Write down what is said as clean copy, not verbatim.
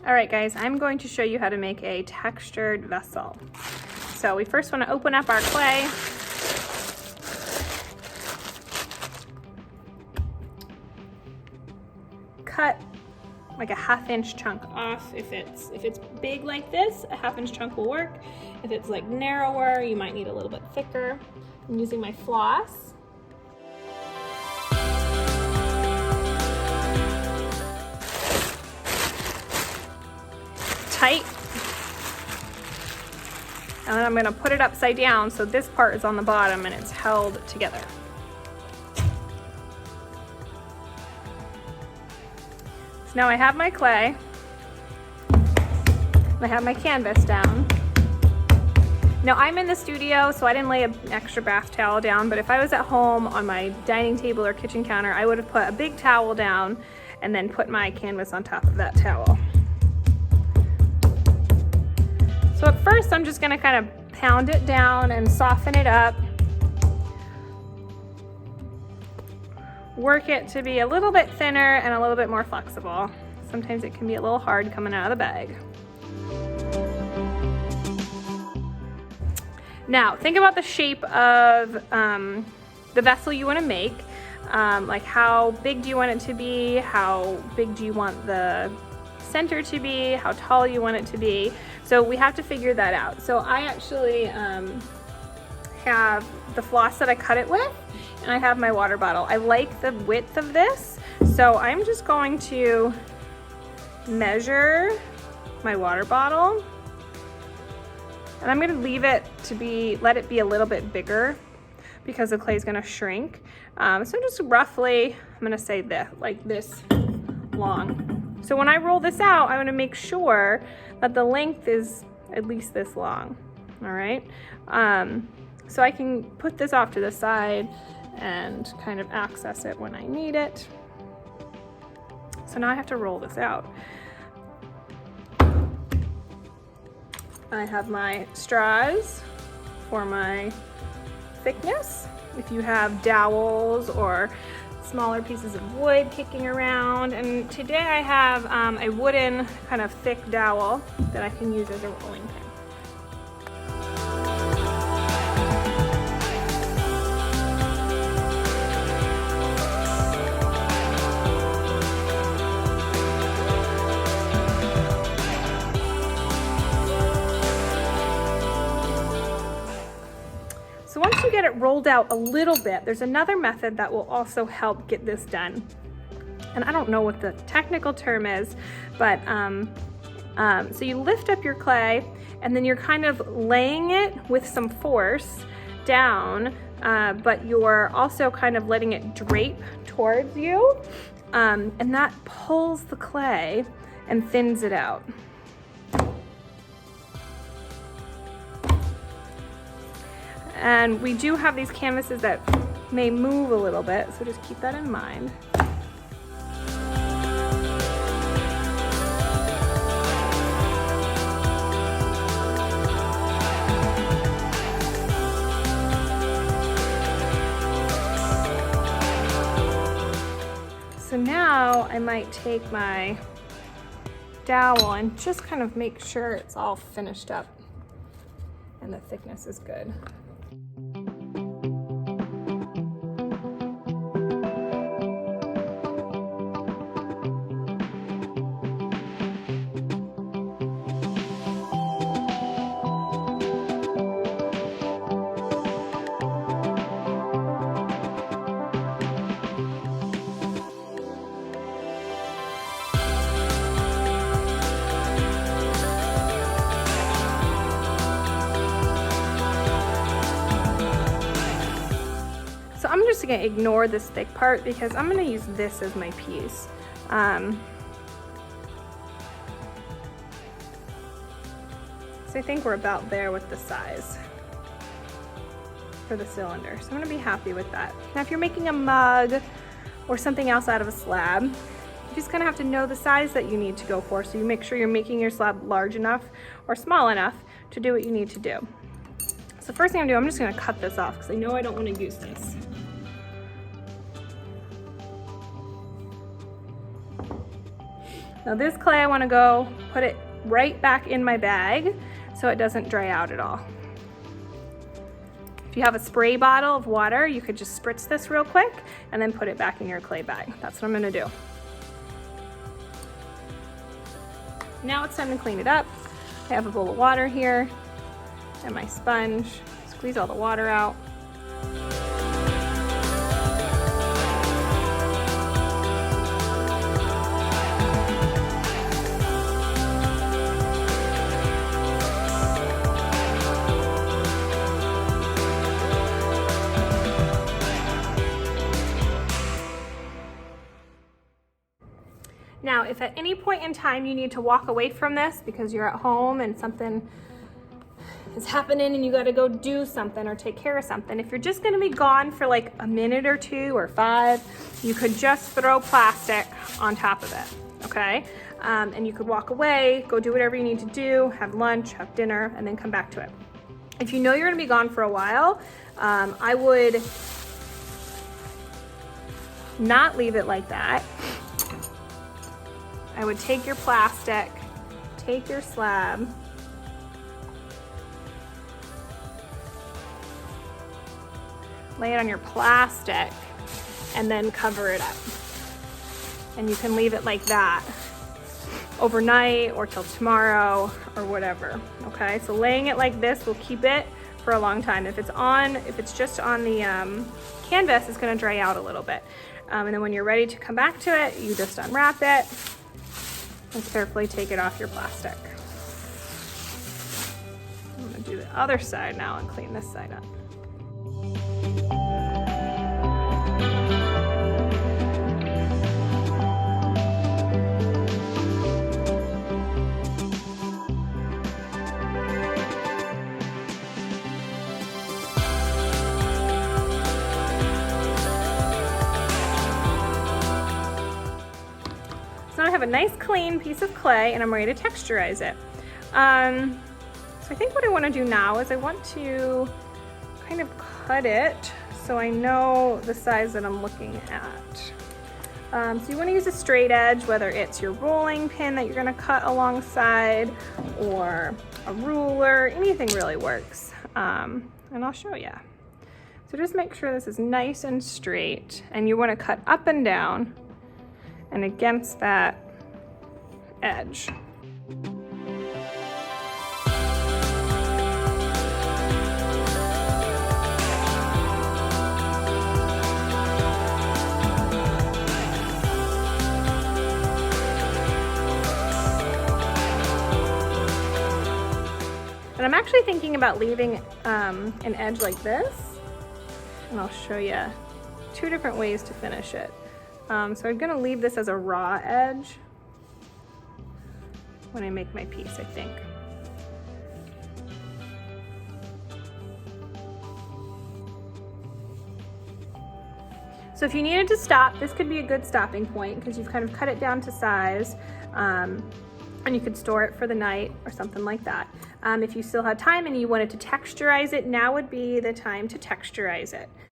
All right guys, I'm going to show you how to make a textured vessel. So we first want to open up our clay. Cut like a 1/2 inch chunk off. If it's big like this, a 1/2 inch chunk will work. If it's like narrower, you might need a little bit thicker. I'm using my floss. Tight. And then I'm going to put it upside down so this part is on the bottom and it's held together. So now I have my clay. I have my canvas down. Now I'm in the studio, so I didn't lay an extra bath towel down, but if I was at home on my dining table or kitchen counter, I would have put a big towel down and then put my canvas on top of that towel. So at first I'm just gonna kind of pound it down and soften it up. Work it to be a little bit thinner and a little bit more flexible. Sometimes it can be a little hard coming out of the bag. Now think about the shape of the vessel you wanna make. Like how big do you want it to be? How big do you want the center to be? How tall you want it to be? So we have to figure that out. So I actually have the floss that I cut it with, and I have my water bottle. I like the width of this, so I'm just going to measure my water bottle, and I'm gonna leave it to be, let it be a little bit bigger because the clay is gonna shrink. So just roughly, I'm gonna say like this long. So when I roll this out, I want to make sure that the length is at least this long, all right? So I can put this off to the side and kind of access it when I need it. So now I have to roll this out. I have my straws for my thickness. If you have dowels or smaller pieces of wood kicking around, and today I have a wooden kind of thick dowel that I can use as a rolling pin. So once you get it rolled out a little bit, there's another method that will also help get this done. And I don't know what the technical term is, but so you lift up your clay and then you're kind of laying it with some force down, but you're also kind of letting it drape towards you. And that pulls the clay and thins it out. And we do have these canvases that may move a little bit, so just keep that in mind. So now I might take my dowel and just kind of make sure it's all finished up and the thickness is good. So I'm just gonna ignore this thick part because I'm gonna use this as my piece. So I think we're about there with the size for the cylinder. So I'm gonna be happy with that. Now if you're making a mug or something else out of a slab, you just kind of have to know the size that you need to go for, so you make sure you're making your slab large enough or small enough to do what you need to do. So first thing I'm gonna do, I'm just gonna cut this off because I know I don't want to use this. Now this clay, I want to go put it right back in my bag so it doesn't dry out at all. If you have a spray bottle of water, you could just spritz this real quick and then put it back in your clay bag. That's what I'm going to do. Now it's time to clean it up. I have a bowl of water here and my sponge. Squeeze all the water out. Now, if at any point in time you need to walk away from this because you're at home and something is happening and you got to go do something or take care of something, if you're just going to be gone for like a minute or 2 or 5, you could just throw plastic on top of it, okay? And you could walk away, go do whatever you need to do, have lunch, have dinner, and then come back to it. If you know you're going to be gone for a while, I would not leave it like that. I would take your plastic, take your slab, lay it on your plastic, and then cover it up. And you can leave it like that overnight or till tomorrow or whatever, okay? So laying it like this will keep it for a long time. If it's just on the canvas, it's gonna dry out a little bit. And then when you're ready to come back to it, you just unwrap it and carefully take it off your plastic. I'm gonna do the other side now and clean this side up. So now I have a nice clean piece of clay and I'm ready to texturize it. So I think what I want to do now is I want to kind of cut it so I know the size that I'm looking at. So you want to use a straight edge, whether it's your rolling pin that you're going to cut alongside or a ruler, anything really works. And I'll show you. So just make sure this is nice and straight, and you want to cut up and down and against that edge. And I'm actually thinking about leaving an edge like this, and I'll show you 2 different ways to finish it. So I'm gonna leave this as a raw edge when I make my piece, I think. So if you needed to stop, this could be a good stopping point because you've kind of cut it down to size, and you could store it for the night or something like that. If you still had time and you wanted to texturize it, now would be the time to texturize it.